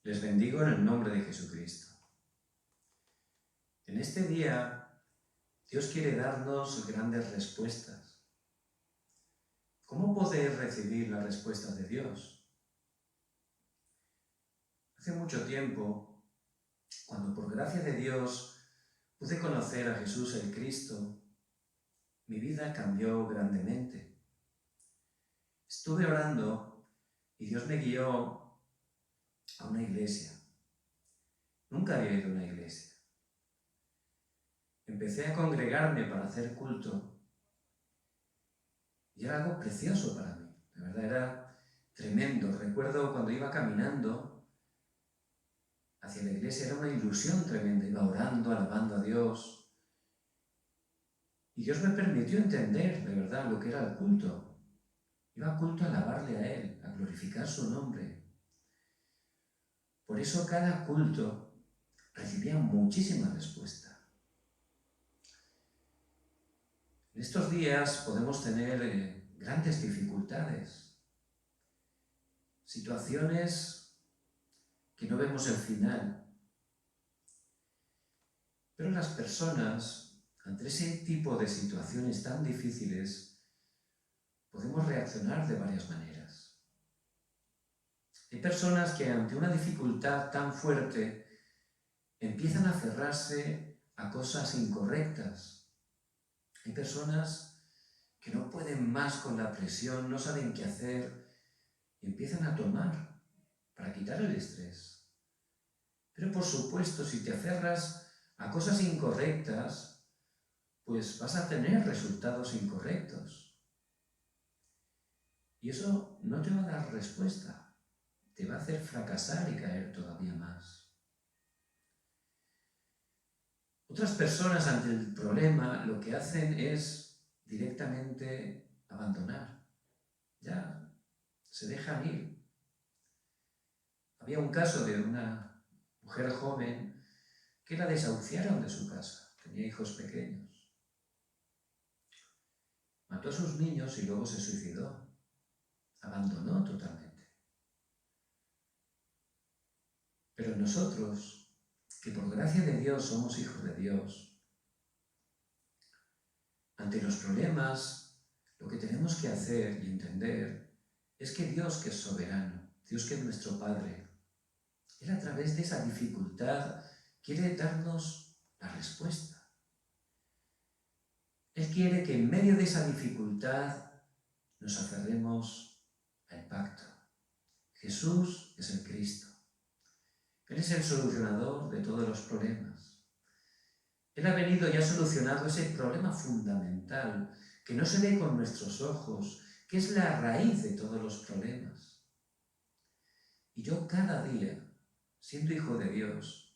Les bendigo en el nombre de Jesucristo. En este día, Dios quiere darnos grandes respuestas. ¿Cómo poder recibir las respuestas de Dios? Hace mucho tiempo, cuando por gracia de Dios pude conocer a Jesús el Cristo, mi vida cambió grandemente. Estuve orando y Dios me guió a una iglesia. Nunca había ido a una iglesia. Empecé a congregarme para hacer culto y era algo precioso para mí. De verdad, era tremendo. Recuerdo cuando iba caminando hacia la iglesia, era una ilusión tremenda. Iba orando, alabando a Dios. Y Dios me permitió entender, de verdad, lo que era el culto. Iba a culto a alabarle a Él, a glorificar su nombre. Por eso cada culto recibía muchísima respuesta. En estos días podemos tener grandes dificultades, situaciones que no vemos el final. Pero las personas, ante ese tipo de situaciones tan difíciles, podemos reaccionar de varias maneras. Hay personas que ante una dificultad tan fuerte empiezan a aferrarse a cosas incorrectas. Hay personas que no pueden más con la presión, no saben qué hacer, y empiezan a tomar para quitar el estrés. Pero por supuesto, si te aferras a cosas incorrectas, pues vas a tener resultados incorrectos. Y eso no te va a dar respuesta. Te va a hacer fracasar y caer todavía más. Otras personas ante el problema lo que hacen es directamente abandonar. Ya se dejan ir. Había un caso de una mujer joven que la desahuciaron de su casa. Tenía hijos pequeños. Mató a sus niños y luego se suicidó. Abandonó totalmente. Pero nosotros, que por gracia de Dios somos hijos de Dios, ante los problemas, lo que tenemos que hacer y entender es que Dios, que es soberano, Dios que es nuestro Padre, Él a través de esa dificultad quiere darnos la respuesta. Él quiere que en medio de esa dificultad nos aferremos al pacto. Jesús es el Cristo. Él es el solucionador de todos los problemas. Él ha venido y ha solucionado ese problema fundamental que no se ve con nuestros ojos, que es la raíz de todos los problemas. Y yo cada día, siendo hijo de Dios,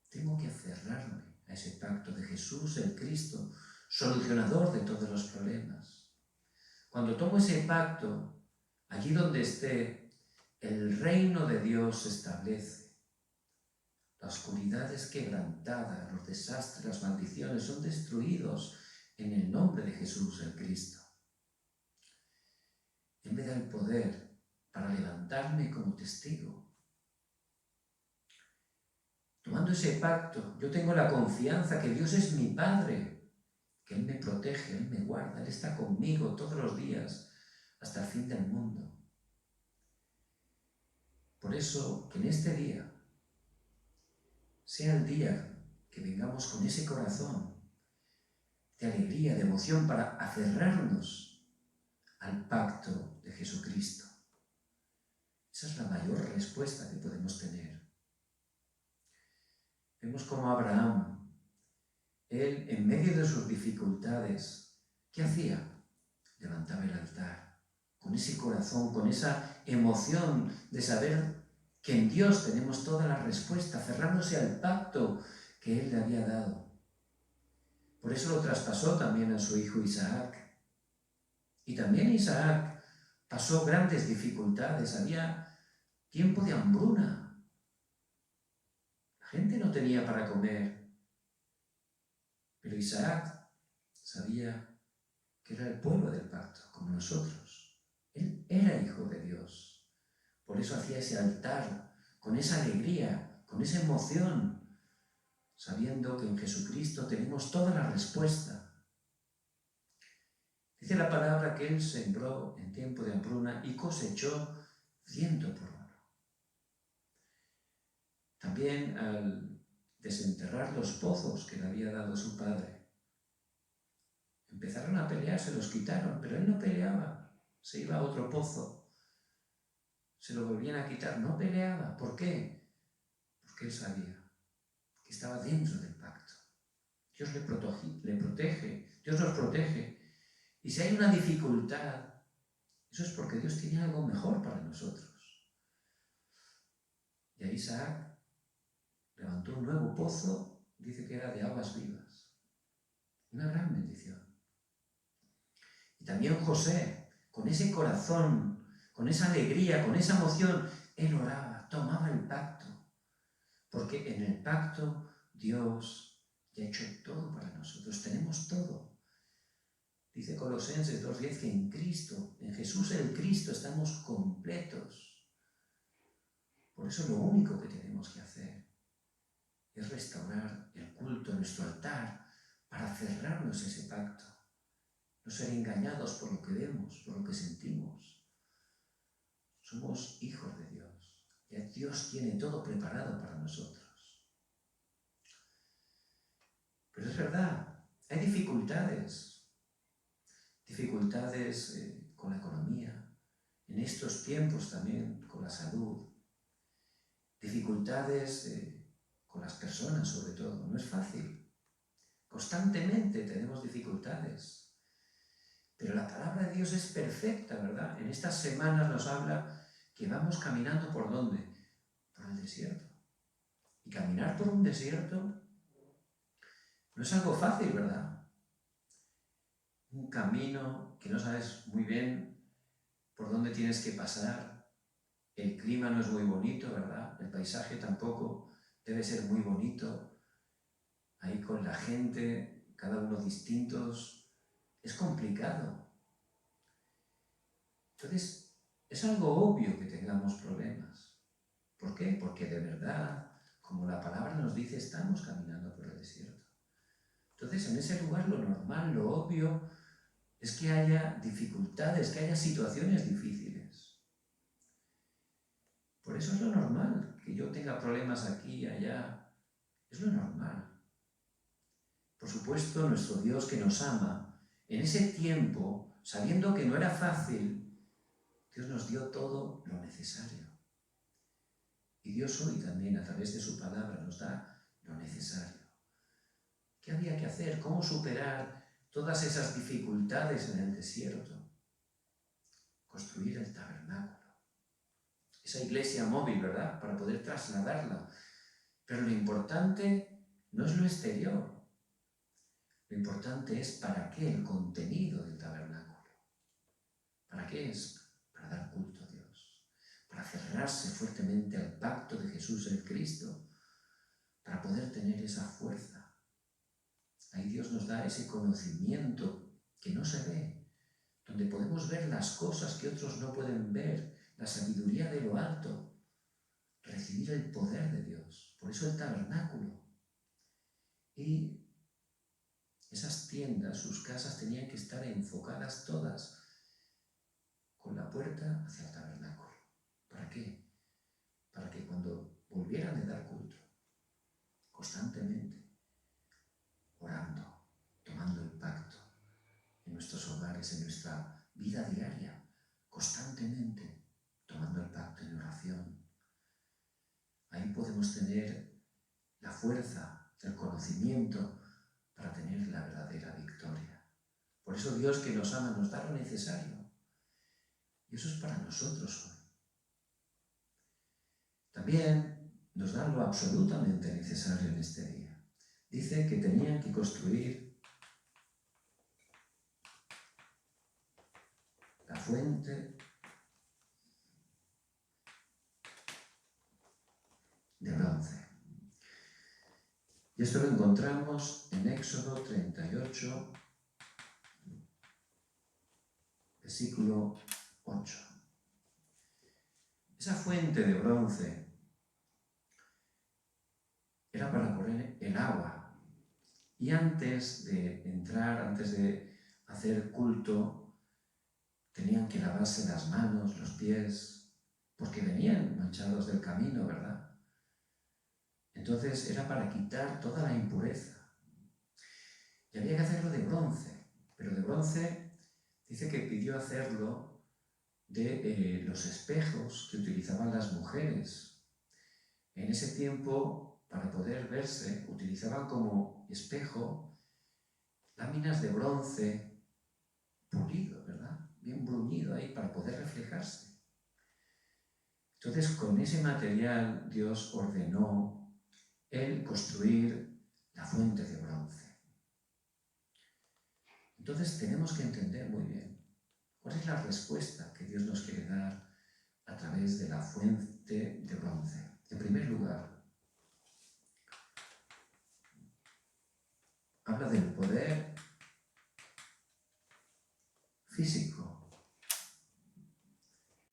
tengo que aferrarme a ese pacto de Jesús, el Cristo, solucionador de todos los problemas. Cuando tomo ese pacto, allí donde esté, el reino de Dios se establece. La oscuridad es quebrantada, los desastres, las maldiciones son destruidos en el nombre de Jesús, el Cristo. Él me da el poder para levantarme como testigo. Tomando ese pacto, yo tengo la confianza que Dios es mi Padre, que Él me protege, Él me guarda, Él está conmigo todos los días hasta el fin del mundo. Por eso, que en este día sea el día que vengamos con ese corazón de alegría, de emoción, para aferrarnos al pacto de Jesucristo. Esa es la mayor respuesta que podemos tener. Vemos como Abraham, él en medio de sus dificultades, ¿qué hacía? Levantaba el altar, con ese corazón, con esa emoción de saber que en Dios tenemos toda la respuesta, aferrándose al pacto que Él le había dado. Por eso lo traspasó también a su hijo Isaac. Y también Isaac pasó grandes dificultades, había tiempo de hambruna. La gente no tenía para comer, pero Isaac sabía que era el pueblo del pacto, como nosotros. Él era hijo de Dios. Por eso hacía ese altar con esa alegría, con esa emoción, sabiendo que en Jesucristo tenemos toda la respuesta. Dice la palabra que Él sembró en tiempo de hambruna y cosechó 100 por uno. También al desenterrar los pozos que le había dado su padre, empezaron a pelear, se los quitaron, pero Él no peleaba, se iba a otro pozo, se lo volvían a quitar, no peleaba. ¿Por qué? Porque Él sabía que estaba dentro del pacto. Dios le protege, Dios nos protege. Y si hay una dificultad, eso es porque Dios tiene algo mejor para nosotros. Y ahí Isaac levantó un nuevo pozo, dice que era de aguas vivas. Una gran bendición. Y también José, con ese corazón, con esa alegría, con esa emoción, él oraba, tomaba el pacto. Porque en el pacto Dios ya ha hecho todo para nosotros, tenemos todo. Dice Colosenses 2:10 que en Cristo, en Jesús el Cristo, estamos completos. Por eso lo único que tenemos que hacer es restaurar el culto en nuestro altar para cerrarnos ese pacto. No ser engañados por lo que vemos, por lo que sentimos. Somos hijos de Dios. Ya Dios tiene todo preparado para nosotros. Pero es verdad, hay dificultades con la economía, en estos tiempos también con la salud, dificultades con las personas sobre todo, no es fácil. Constantemente tenemos dificultades, pero la palabra de Dios es perfecta, ¿verdad? En estas semanas nos habla que vamos caminando ¿por dónde? Por el desierto. Y caminar por un desierto no es algo fácil, ¿verdad? Un camino que no sabes muy bien por dónde tienes que pasar. El clima no es muy bonito, ¿verdad? El paisaje tampoco debe ser muy bonito. Ahí con la gente, cada uno distintos. Es complicado. Entonces, es algo obvio que tengamos problemas. ¿Por qué? Porque de verdad, como la palabra nos dice, estamos caminando por el desierto. Entonces, en ese lugar lo normal, lo obvio, es que haya dificultades, que haya situaciones difíciles. Por eso es lo normal, que yo tenga problemas aquí y allá. Es lo normal. Por supuesto, nuestro Dios que nos ama, en ese tiempo, sabiendo que no era fácil, Dios nos dio todo lo necesario. Y Dios hoy también, a través de su palabra, nos da lo necesario. ¿Qué había que hacer? ¿Cómo superar todas esas dificultades en el desierto? Construir el tabernáculo. Esa iglesia móvil, ¿verdad? Para poder trasladarla. Pero lo importante no es lo exterior. Lo importante es para qué el contenido del tabernáculo. ¿Para qué es? Para dar culto a Dios. Para cerrarse fuertemente al pacto de Jesús el Cristo. Para poder tener esa fuerza. Ahí Dios nos da ese conocimiento que no se ve, donde podemos ver las cosas que otros no pueden ver, la sabiduría de lo alto, recibir el poder de Dios. Por eso el tabernáculo. Y esas tiendas, sus casas tenían que estar enfocadas todas con la puerta hacia el tabernáculo. ¿Para qué? Para que cuando volvieran a dar culto, constantemente, orando, tomando el pacto en nuestros hogares, en nuestra vida diaria, constantemente tomando el pacto en oración. Ahí podemos tener la fuerza, el conocimiento para tener la verdadera victoria. Por eso Dios que nos ama nos da lo necesario. Y eso es para nosotros hoy. También nos da lo absolutamente necesario en este día. Dice que tenían que construir la fuente de bronce. Y esto lo encontramos en Éxodo 38, versículo 8. Esa fuente de bronce era para correr el agua. Y antes de entrar, antes de hacer culto, tenían que lavarse las manos, los pies, porque venían manchados del camino, ¿verdad? Entonces era para quitar toda la impureza. Y había que hacerlo de bronce, pero de bronce dice que pidió hacerlo de los espejos que utilizaban las mujeres. En ese tiempo, para poder verse, utilizaban como espejo láminas de bronce pulido, ¿verdad? Bien bruñido ahí para poder reflejarse. Entonces, con ese material Dios ordenó el construir la fuente de bronce. Entonces tenemos que entender muy bien cuál es la respuesta que Dios nos quiere dar a través de la fuente de bronce. En primer lugar, habla del poder físico.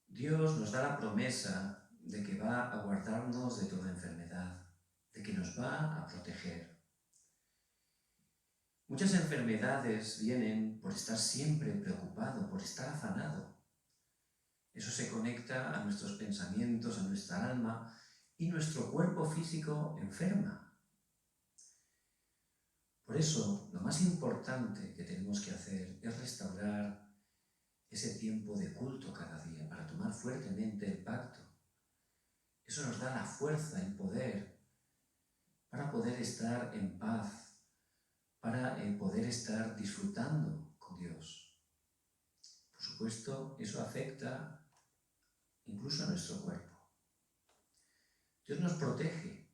Dios nos da la promesa de que va a guardarnos de toda enfermedad, de que nos va a proteger. Muchas enfermedades vienen por estar siempre preocupado, por estar afanado. Eso se conecta a nuestros pensamientos, a nuestra alma, y nuestro cuerpo físico enferma. Por eso, lo más importante que tenemos que hacer es restaurar ese tiempo de culto cada día, para tomar fuertemente el pacto. Eso nos da la fuerza, el poder, para poder estar en paz, para poder estar disfrutando con Dios. Por supuesto, eso afecta incluso a nuestro cuerpo. Dios nos protege.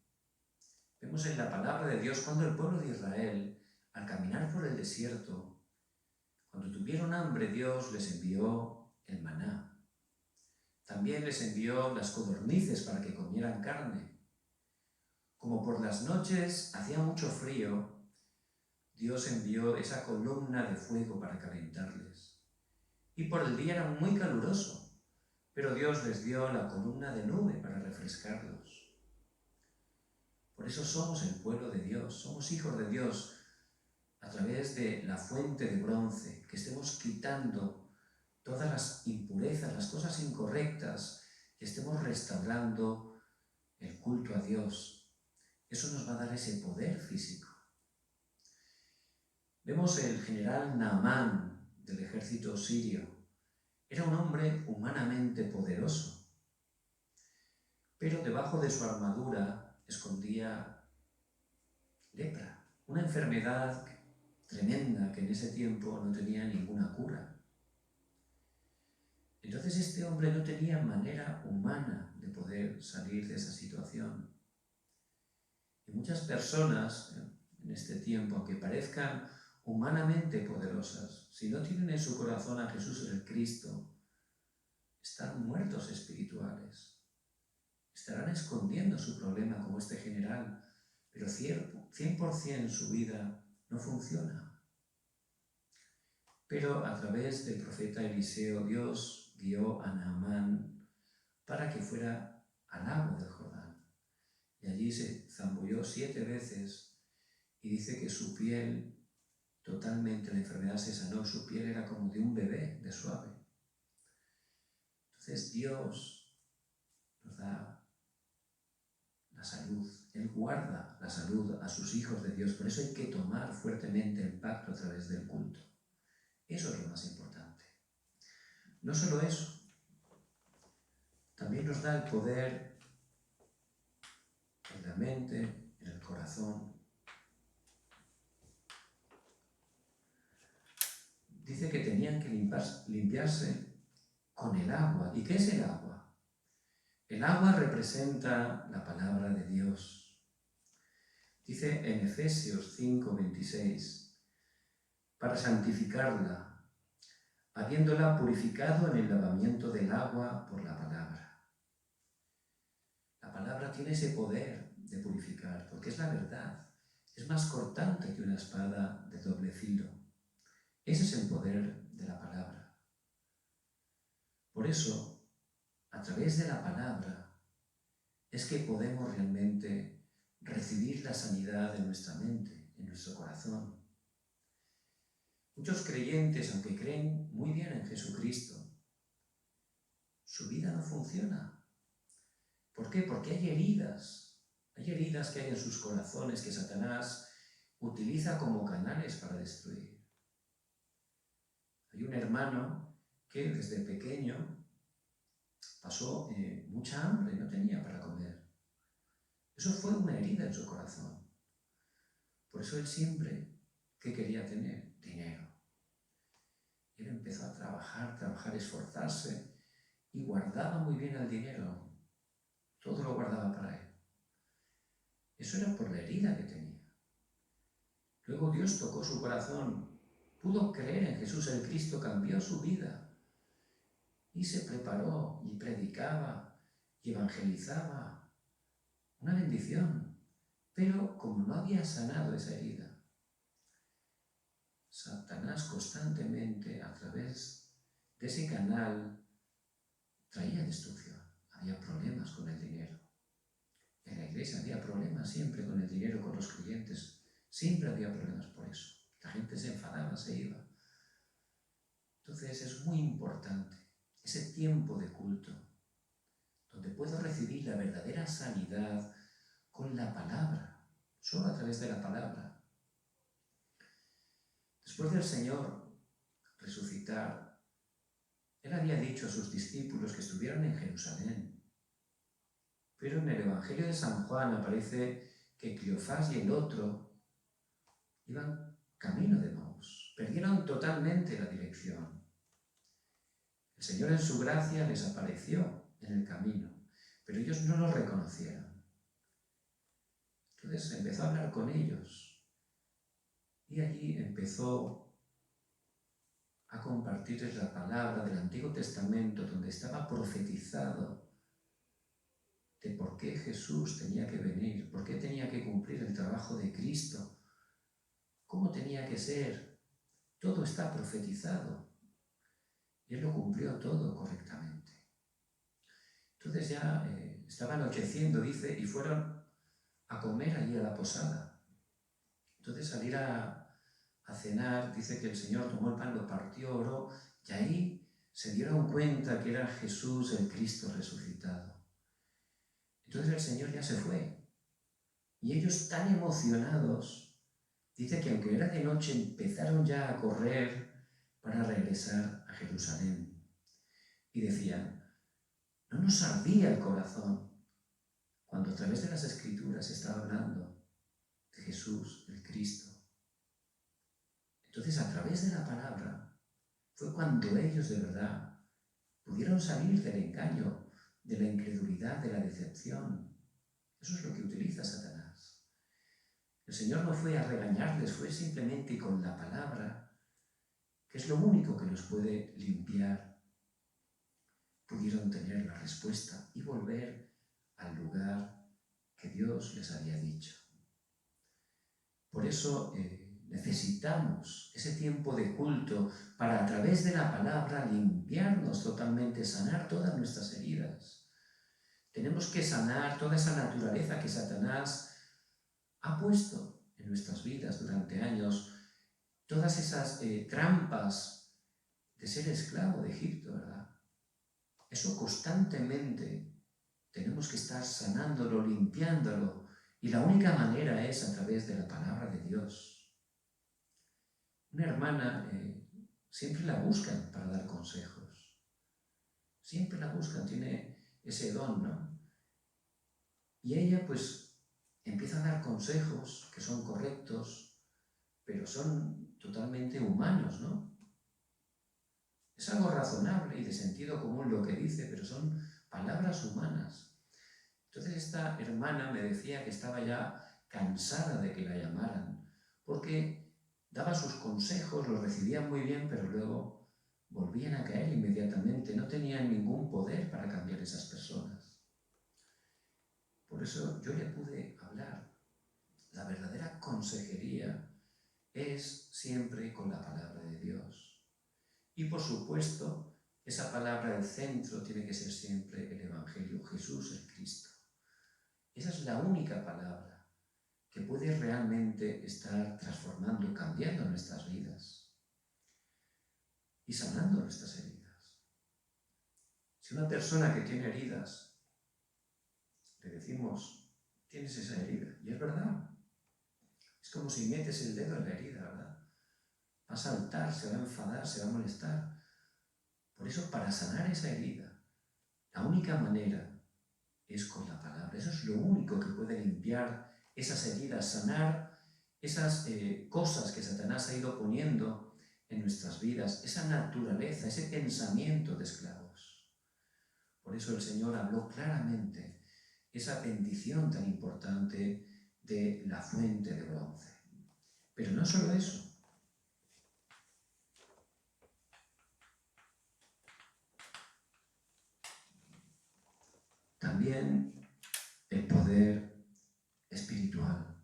Vemos en la palabra de Dios cuando el pueblo de Israel, al caminar por el desierto, cuando tuvieron hambre, Dios les envió el maná. También les envió las codornices para que comieran carne. Como por las noches hacía mucho frío, Dios envió esa columna de fuego para calentarles. Y por el día era muy caluroso, pero Dios les dio la columna de nube para refrescarlos. Por eso somos el pueblo de Dios, somos hijos de Dios, a través de la fuente de bronce, que estemos quitando todas las impurezas, las cosas incorrectas, que estemos restaurando el culto a Dios. Eso nos va a dar ese poder físico. Vemos el general Naamán del ejército sirio. Era un hombre humanamente poderoso, pero debajo de su armadura escondía lepra, una enfermedad tremenda que en ese tiempo no tenía ninguna cura. Entonces este hombre no tenía manera humana de poder salir de esa situación. Y muchas personas en este tiempo, aunque parezcan humanamente poderosas, si no tienen en su corazón a Jesús el Cristo, están muertos espirituales. Estarán escondiendo su problema como este general, pero 100% su vida no funciona. Pero a través del profeta Eliseo, Dios guió a Naamán para que fuera al lago del Jordán. Y allí se zambulló 7 veces y dice que su piel, totalmente la enfermedad se sanó, su piel era como de un bebé, de suave. Entonces Dios nos da la salud, Él guarda la salud a sus hijos de Dios, por eso hay que tomar fuertemente el pacto a través del culto. Eso es lo más importante. No solo eso, también nos da el poder en la mente, en el corazón. Dice que tenían que limpiarse con el agua. ¿Y qué es el agua? El agua representa la palabra de Dios. Dice en Efesios 5:26, para santificarla, habiéndola purificado en el lavamiento del agua por la palabra. La palabra tiene ese poder de purificar, porque es la verdad. Es más cortante que una espada de doble filo. Ese es el poder de la palabra. Por eso, a través de la palabra, es que podemos realmente recibir la sanidad en nuestra mente, en nuestro corazón. Muchos creyentes, aunque creen muy bien en Jesucristo, su vida no funciona. ¿Por qué? Porque hay heridas que hay en sus corazones que Satanás utiliza como canales para destruir. Hay un hermano que desde pequeño pasó mucha hambre, no tenía para comer. Eso fue una herida en su corazón. Por eso él siempre, ¿qué quería tener? Dinero. Él empezó a trabajar, esforzarse y guardaba muy bien el dinero. Todo lo guardaba para él. Eso era por la herida que tenía. Luego Dios tocó su corazón, pudo creer en Jesús el Cristo, cambió su vida y se preparó y predicaba y evangelizaba. Una bendición. Pero como no había sanado esa herida, Satanás constantemente a través de ese canal traía destrucción. Había problemas con el dinero. En la iglesia había problemas siempre con el dinero, con los creyentes. Siempre había problemas por eso. La gente se enfadaba, se iba. Entonces es muy importante ese tiempo de culto, donde puedo recibir la verdadera sanidad con la palabra, solo a través de la palabra. Después del Señor resucitar, Él había dicho a sus discípulos que estuvieran en Jerusalén. Pero en el Evangelio de San Juan aparece que Cleofás y el otro iban camino de Maús. Perdieron totalmente la dirección. El Señor en su gracia les apareció en el camino, pero ellos no lo reconocieron. Entonces empezó a hablar con ellos y allí empezó a compartirles la palabra del Antiguo Testamento, donde estaba profetizado de por qué Jesús tenía que venir, por qué tenía que cumplir el trabajo de Cristo, cómo tenía que ser. Todo está profetizado. Y Él lo cumplió todo correctamente. Entonces ya estaba anocheciendo, dice, y fueron a comer allí a la posada. Entonces al ir a cenar, dice que el Señor tomó el pan, lo partió, oró, y ahí se dieron cuenta que era Jesús el Cristo resucitado. Entonces el Señor ya se fue. Y ellos tan emocionados, dice que aunque era de noche, empezaron ya a correr para regresar a Jerusalén. Y decían, ¿no nos ardía el corazón cuando a través de las Escrituras estaba hablando de Jesús, el Cristo? Entonces, a través de la palabra, fue cuando ellos de verdad pudieron salir del engaño, de la incredulidad, de la decepción. Eso es lo que utiliza Satanás. El Señor no fue a regañarles, fue simplemente con la palabra, que es lo único que nos puede limpiar. Pudieron tener la respuesta y volver al lugar que Dios les había dicho. Por eso necesitamos ese tiempo de culto para a través de la palabra limpiarnos totalmente, sanar todas nuestras heridas. Tenemos que sanar toda esa naturaleza que Satanás ha puesto en nuestras vidas durante años, todas esas trampas de ser esclavo de Egipto, ¿verdad? Eso constantemente tenemos que estar sanándolo, limpiándolo, y la única manera es a través de la palabra de Dios. Una hermana siempre la buscan para dar consejos. Siempre la buscan, tiene ese don, ¿no? Y ella pues empieza a dar consejos que son correctos, pero son totalmente humanos, ¿no? Es algo razonable y de sentido común lo que dice, pero son palabras humanas. Entonces esta hermana me decía que estaba ya cansada de que la llamaran, porque daba sus consejos, los recibían muy bien, pero luego volvían a caer inmediatamente, no tenían ningún poder para cambiar esas personas. Por eso yo le pude hablar. La verdadera consejería es siempre con la palabra de Dios. Y por supuesto, esa palabra del centro tiene que ser siempre el Evangelio, Jesús el Cristo. Esa es la única palabra que puede realmente estar transformando, cambiando nuestras vidas y sanando nuestras heridas. Si una persona que tiene heridas, le decimos, tienes esa herida, y es verdad, es como si metes el dedo en la herida, ¿verdad? Va a saltar, se va a enfadar, se va a molestar. Por eso, para sanar esa herida, la única manera es con la palabra. Eso es lo único que puede limpiar esas heridas, sanar esas cosas que Satanás ha ido poniendo en nuestras vidas, esa naturaleza, ese pensamiento de esclavos. Por eso el Señor habló claramente esa bendición tan importante de la fuente de bronce. Pero no solo eso. También el poder espiritual.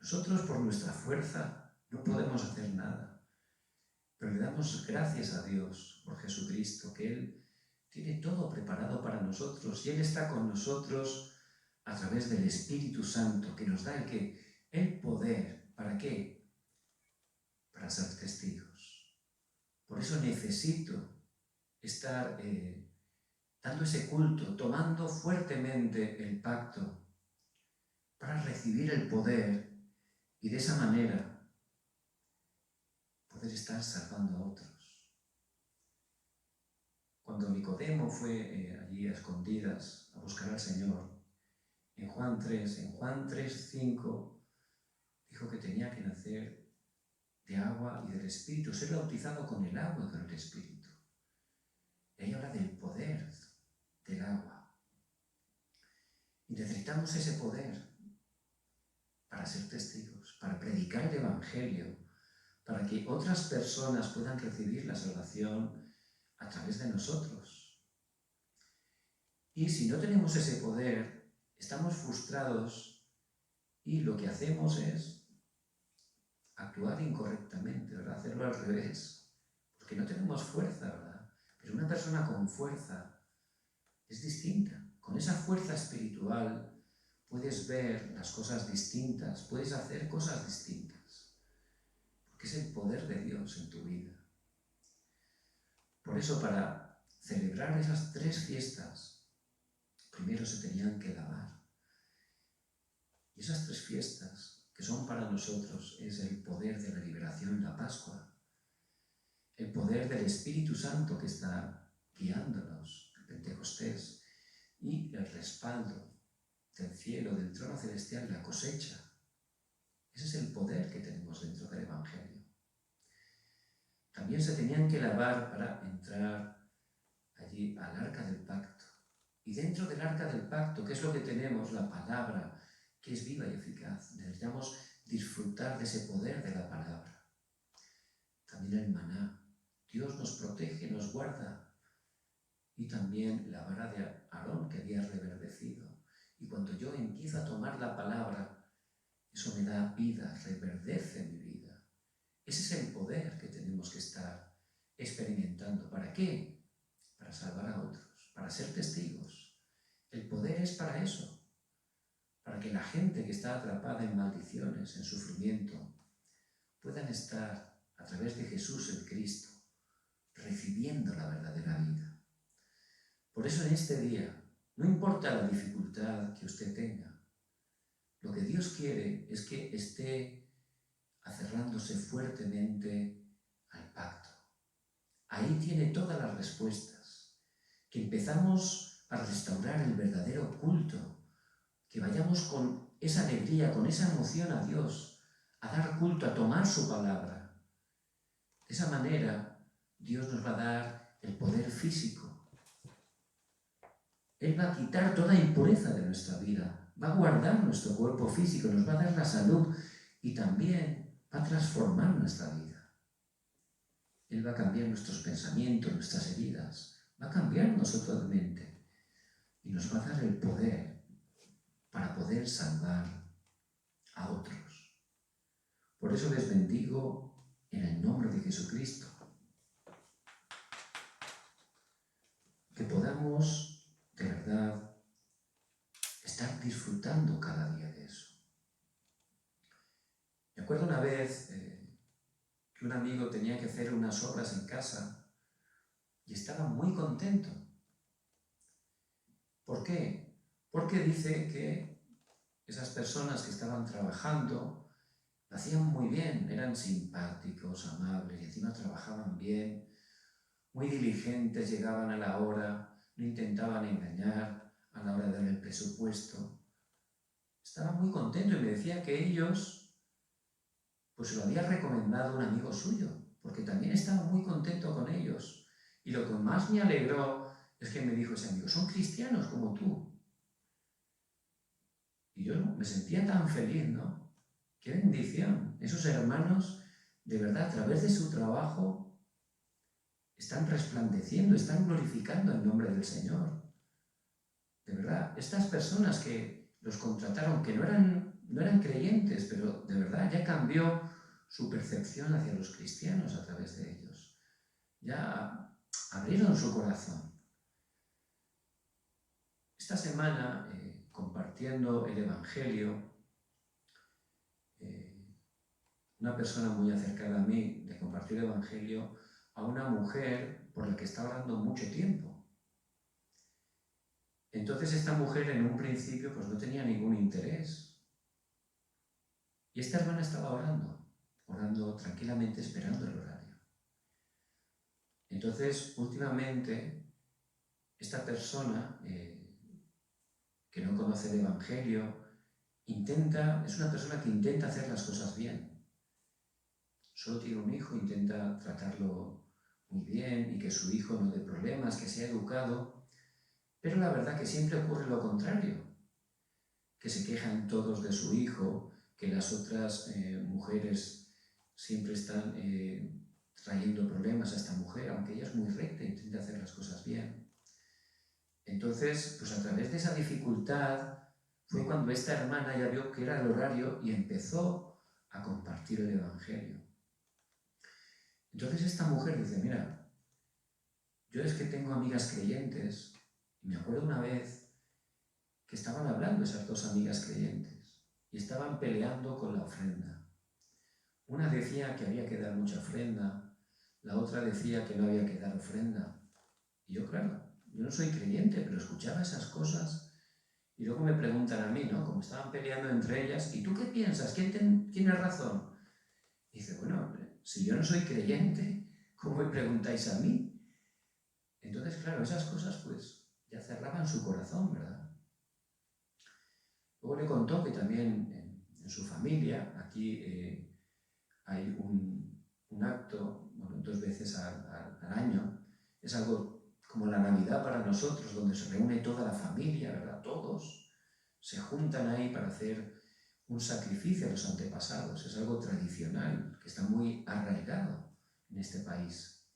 Nosotros por nuestra fuerza no podemos hacer nada, pero le damos gracias a Dios por Jesucristo, que Él tiene todo preparado para nosotros y Él está con nosotros a través del Espíritu Santo, que nos da el poder. ¿Para qué? Para ser testigos. Por eso necesito estar dando ese culto, tomando fuertemente el pacto para recibir el poder y de esa manera poder estar salvando a otros. Cuando Nicodemo fue allí a escondidas a buscar al Señor, en Juan 3:5, dijo que tenía que nacer de agua y del Espíritu, ser bautizado con el agua y con el Espíritu. Y ahí habla del poder del agua. Y necesitamos ese poder para ser testigos, para predicar el Evangelio, para que otras personas puedan recibir la salvación a través de nosotros. Y si no tenemos ese poder, estamos frustrados y lo que hacemos es actuar incorrectamente, ¿verdad? Hacerlo al revés, porque no tenemos fuerza, ¿verdad? Pero una persona con fuerza es distinta. Con esa fuerza espiritual puedes ver las cosas distintas, puedes hacer cosas distintas, porque es el poder de Dios en tu vida. Por eso, para celebrar esas 3 fiestas, primero se tenían que lavar. Y esas 3 fiestas que son para nosotros es el poder de la liberación, la Pascua, el poder del Espíritu Santo que está guiándonos, el Pentecostés, y el respaldo del cielo, del trono celestial, la cosecha. Ese es el poder que tenemos dentro del Evangelio. También se tenían que lavar para entrar allí al Arca del Pacto. Y dentro del Arca del Pacto, ¿qué es lo que tenemos? La palabra, que es viva y eficaz. Necesitamos disfrutar de ese poder de la palabra. También el maná. Dios nos protege, nos guarda. Y también la vara de Aarón que había reverdecido. Y cuando yo empiezo a tomar la palabra, eso me da vida, reverdece mi vida. Ese es el poder que tenemos que estar experimentando. ¿Para qué? Para salvar a otros, para ser testigos. El poder es para eso, para que la gente que está atrapada en maldiciones, en sufrimiento, puedan estar a través de Jesús el Cristo, recibiendo la verdadera vida. Por eso en este día, no importa la dificultad que usted tenga, lo que Dios quiere es que esté aferrándose fuertemente al pacto. Ahí tiene todas las respuestas. Que empezamos a restaurar el verdadero culto, que vayamos con esa alegría, con esa emoción a Dios, a dar culto, a tomar su palabra. De esa manera, Dios nos va a dar el poder físico. Él va a quitar toda impureza de nuestra vida, va a guardar nuestro cuerpo físico, nos va a dar la salud y también va a transformar nuestra vida. Él va a cambiar nuestros pensamientos, nuestras heridas, va a cambiarnos totalmente y nos va a dar el poder para poder salvar a otros. Por eso les bendigo en el nombre de Jesucristo. Que podamos de verdad estar disfrutando cada día de eso. Me acuerdo una vez que un amigo tenía que hacer unas obras en casa y estaba muy contento. ¿Por qué? Porque dice que esas personas que estaban trabajando lo hacían muy bien, eran simpáticos, amables y encima trabajaban bien, muy diligentes, llegaban a la hora, no intentaban engañar a la hora de dar el presupuesto. Estaba muy contento y me decía que ellos, pues se lo había recomendado un amigo suyo, porque también estaba muy contento con ellos. Y lo que más me alegró es que me dijo ese amigo, son cristianos como tú. Y yo me sentía tan feliz, ¿no? ¡Qué bendición! Esos hermanos, de verdad, a través de su trabajo, están resplandeciendo, están glorificando el nombre del Señor. De verdad, estas personas que los contrataron, que no eran creyentes, pero de verdad ya cambió su percepción hacia los cristianos a través de ellos. Ya abrieron su corazón. Esta semana, compartiendo el Evangelio, una persona muy acercada a mí le compartió el Evangelio a una mujer por la que estaba orando mucho tiempo. Entonces esta mujer en un principio pues no tenía ningún interés. Y esta hermana estaba orando tranquilamente, esperando el horario. Entonces, últimamente, esta persona que no conoce el Evangelio, es una persona que intenta hacer las cosas bien. Solo tiene un hijo, intenta tratarlo muy bien y que su hijo no dé problemas, que sea educado, pero la verdad que siempre ocurre lo contrario, que se quejan todos de su hijo, que las otras mujeres siempre están trayendo problemas a esta mujer, aunque ella es muy recta e intenta hacer las cosas bien. Entonces, pues a través de esa dificultad fue cuando esta hermana ya vio que era el horario y empezó a compartir el Evangelio. Entonces esta mujer dice, mira, yo es que tengo amigas creyentes, y me acuerdo una vez que estaban hablando esas dos amigas creyentes y estaban peleando con la ofrenda. Una decía que había que dar mucha ofrenda, la otra decía que no había que dar ofrenda. Y yo, claro, yo no soy creyente, pero escuchaba esas cosas y luego me preguntan a mí, ¿no? Como estaban peleando entre ellas, ¿y tú qué piensas? ¿Quién tiene razón? Y dice, bueno, si yo no soy creyente, ¿cómo me preguntáis a mí? Entonces, claro, esas cosas pues ya cerraban su corazón, ¿verdad? Luego le contó que también en su familia, aquí hay un acto, bueno, 2 veces al año, es algo como la Navidad para nosotros, donde se reúne toda la familia, ¿verdad? Todos se juntan ahí para hacer un sacrificio a los antepasados. Es algo tradicional, que está muy arraigado en este país.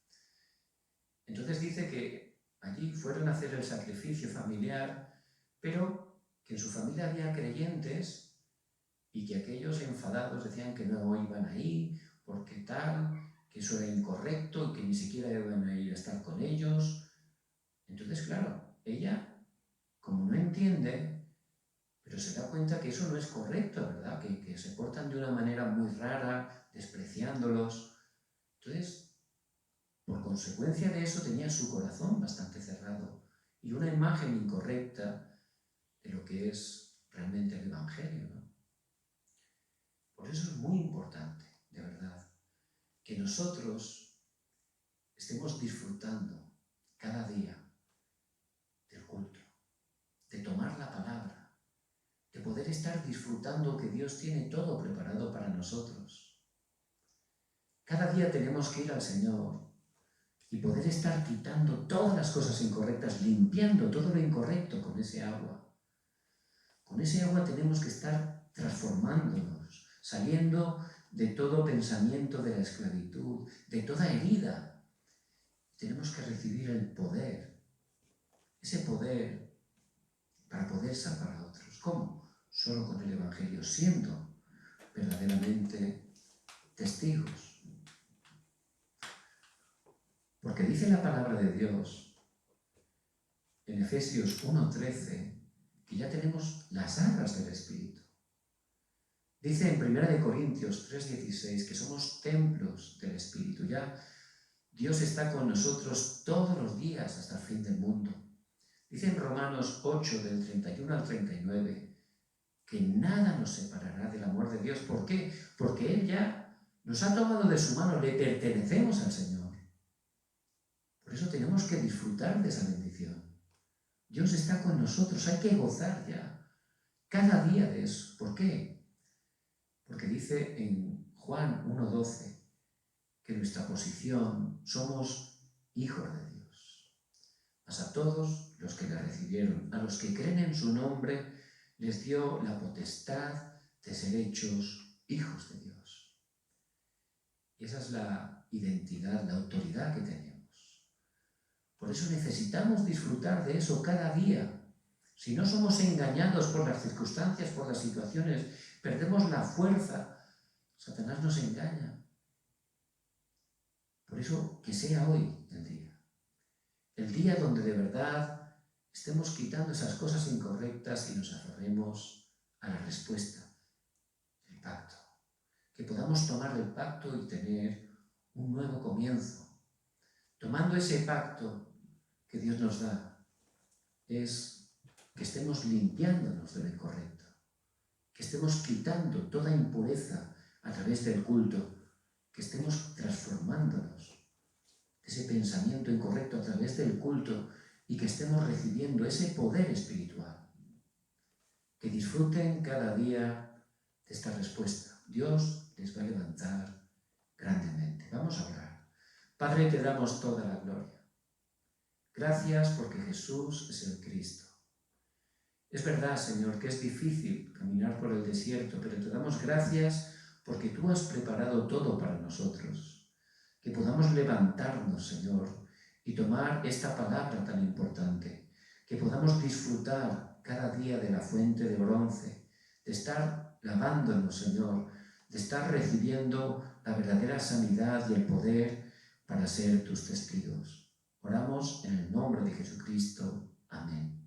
Entonces dice que allí fueron a hacer el sacrificio familiar, pero que en su familia había creyentes y que aquellos enfadados decían que no iban ahí, porque tal, que eso era incorrecto y que ni siquiera iban a ir a estar con ellos. Entonces, claro, ella, como no entiende, pero se da cuenta que eso no es correcto, ¿verdad? Que se portan de una manera muy rara, despreciándolos. Entonces, por consecuencia de eso, tenía su corazón bastante cerrado y una imagen incorrecta de lo que es realmente el Evangelio, ¿no? Por eso es muy importante, de verdad, que nosotros estemos disfrutando cada día del culto, de tomar la palabra, de poder estar disfrutando que Dios tiene todo preparado para nosotros. Cada día tenemos que ir al Señor y poder estar quitando todas las cosas incorrectas, limpiando todo lo incorrecto con ese agua. Con ese agua tenemos que estar transformándonos, saliendo de todo pensamiento de la esclavitud, de toda herida. Tenemos que recibir el poder, ese poder para poder salvar a otros. ¿Cómo? Solo con el Evangelio, siendo verdaderamente testigos. Porque dice la palabra de Dios en Efesios 1:13 que ya tenemos las arras del Espíritu. Dice en 1 Corintios 3:16 que somos templos del Espíritu. Ya Dios está con nosotros todos los días hasta el fin del mundo. Dice en Romanos 8, del 31 al 39, que nada nos separará del amor de Dios. ¿Por qué? Porque Él ya nos ha tomado de su mano, le pertenecemos al Señor. Por eso tenemos que disfrutar de esa bendición. Dios está con nosotros, hay que gozar ya cada día de eso. ¿Por qué? Porque dice en Juan 1:12 que nuestra posición somos hijos de Dios. Mas a todos los que le recibieron, a los que creen en su nombre, les dio la potestad de ser hechos hijos de Dios. Y esa es la identidad, la autoridad que tenemos. Por eso necesitamos disfrutar de eso cada día. Si no somos engañados por las circunstancias, por las situaciones, perdemos la fuerza. Satanás nos engaña. Por eso que sea hoy el día. El día donde de verdad estemos quitando esas cosas incorrectas y nos aferremos a la respuesta, el pacto. Que podamos tomar el pacto y tener un nuevo comienzo. Tomando ese pacto que Dios nos da, es que estemos limpiándonos de lo incorrecto, que estemos quitando toda impureza a través del culto, que estemos transformándonos de ese pensamiento incorrecto a través del culto y que estemos recibiendo ese poder espiritual. Que disfruten cada día de esta respuesta. Dios les va a levantar grandemente. Vamos a orar. Padre, te damos toda la gloria. Gracias porque Jesús es el Cristo. Es verdad, Señor, que es difícil caminar por el desierto, pero te damos gracias porque tú has preparado todo para nosotros. Que podamos levantarnos, Señor, y tomar esta palabra tan importante. Que podamos disfrutar cada día de la fuente de bronce, de estar lavándonos, Señor, de estar recibiendo la verdadera sanidad y el poder para ser tus testigos. Oramos en el nombre de Jesucristo. Amén.